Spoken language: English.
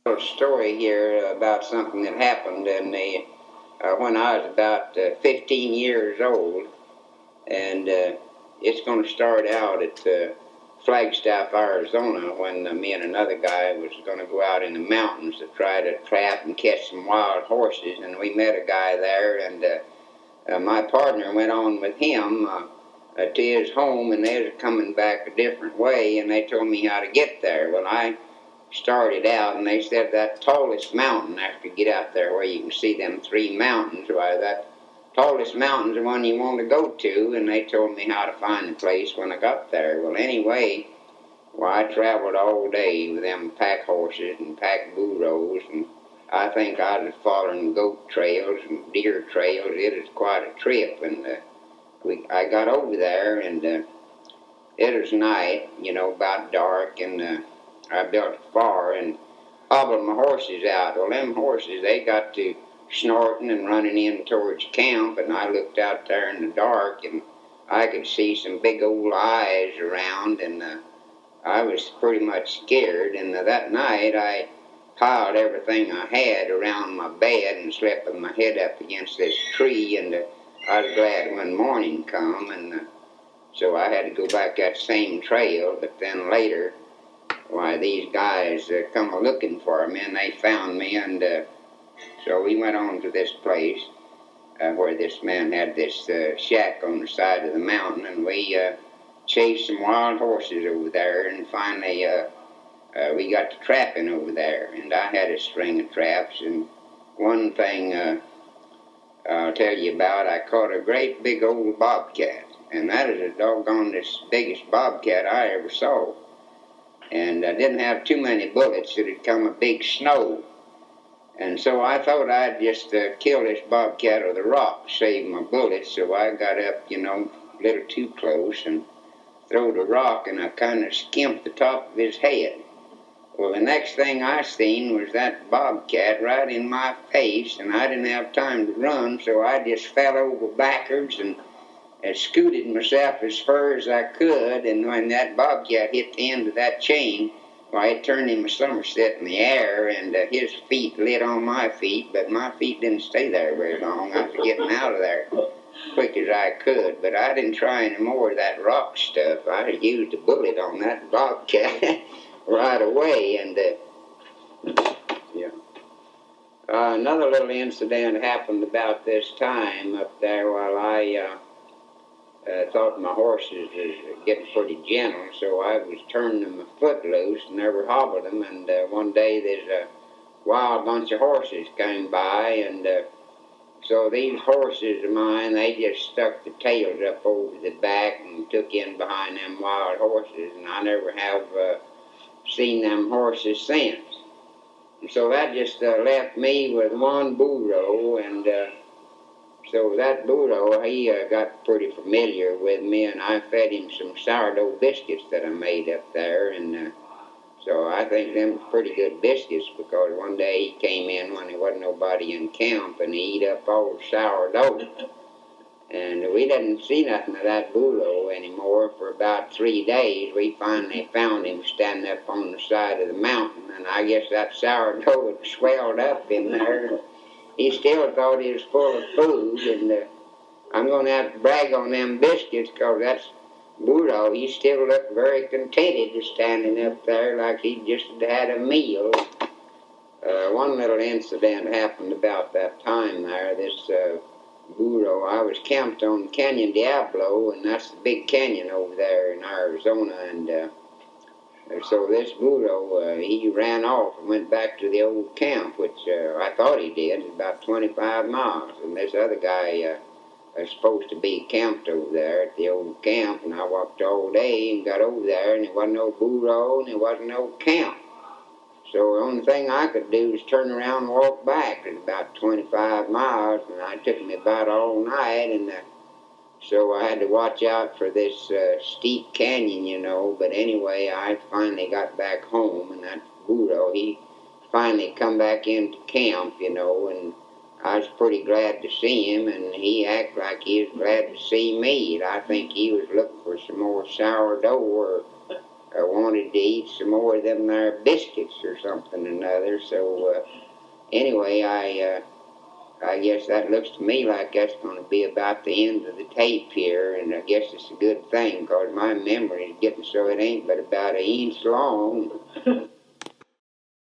A story here about something that happened in the when I was about 15 years old, and it's going to start out at Flagstaff, Arizona, when me and another guy was going to go out in the mountains to try to trap and catch some wild horses, and we met a guy there, and my partner went on with him to his home, and they was coming back a different way, and they told me how to get there. Well, I started out, and they said that tallest mountain, after you get out there where you can see them three mountains, why that tallest mountain's the one you want to go to, and they told me how to find the place when I got there. Well, anyway, well, I traveled all day with them pack horses and pack burros, and I think I was following goat trails and deer trails. It was quite a trip, and I got over there, and it was night, about dark, and I built a fire and hobbled my horses out. Well, them horses, they got to snorting and running in towards camp, and I looked out there in the dark, and I could see some big old eyes around, and I was pretty much scared. And that night, I piled everything I had around my bed and slept with my head up against this tree, and I was glad when morning come, and so I had to go back that same trail. But then later, why, these guys come looking for me, and they found me, and so we went on to this place where this man had this shack on the side of the mountain, and we chased some wild horses over there, and finally we got to trapping over there, and I had a string of traps, and one thing I'll tell you about, I caught a great big old bobcat, and that is the doggone biggest bobcat I ever saw. And I didn't have too many bullets. It had come a big snow. And so I thought I'd just kill this bobcat with a rock, save my bullets. So I got up, a little too close and threw the rock, and I kind of skimped the top of his head. Well, the next thing I seen was that bobcat right in my face, and I didn't have time to run, so I just fell over backwards and scooted myself as far as I could, and when that bobcat hit the end of that chain, why, it turned him a somerset in the air, and his feet lit on my feet, but my feet didn't stay there very long. I was getting out of there quick as I could, but I didn't try any more of that rock stuff. I used a bullet on that bobcat right away, and yeah. Another little incident happened about this time up there while I thought my horses was getting pretty gentle, so I was turning them a foot loose and never hobbled them. And one day there's a wild bunch of horses came by, and so these horses of mine, they just stuck the tails up over the back and took in behind them wild horses, and I never have seen them horses since. And so that just left me with one burro, and so that burro, he got pretty familiar with me, and I fed him some sourdough biscuits that I made up there, and so I think them was pretty good biscuits, because one day he came in when there wasn't nobody in camp, and he ate up all the sourdough. And we didn't see nothing of that burro anymore for about 3 days. We finally found him standing up on the side of the mountain, and I guess that sourdough had swelled up in there. He still thought he was full of food, and I'm going to have to brag on them biscuits, because that's burro. He still looked very contented standing up there like he just had a meal. One little incident happened about that time there. This burro, I was camped on Canyon Diablo, and that's the big canyon over there in Arizona, and so this burro, he ran off and went back to the old camp, which I thought he did, about 25 miles. And this other guy was supposed to be camped over there at the old camp, and I walked all day and got over there, and there wasn't no burro, and there wasn't no camp. So the only thing I could do was turn around and walk back. It was about 25 miles, and it took me about all night, and so I had to watch out for this steep canyon, But anyway, I finally got back home, and that burro, he finally come back into camp, and I was pretty glad to see him, and he acted like he was glad to see me. I think he was looking for some more sourdough, or wanted to eat some more of them there biscuits or or something or another. So anyway, I guess that looks to me like that's going to be about the end of the tape here, and I guess it's a good thing because my memory is getting so it ain't but about an inch long.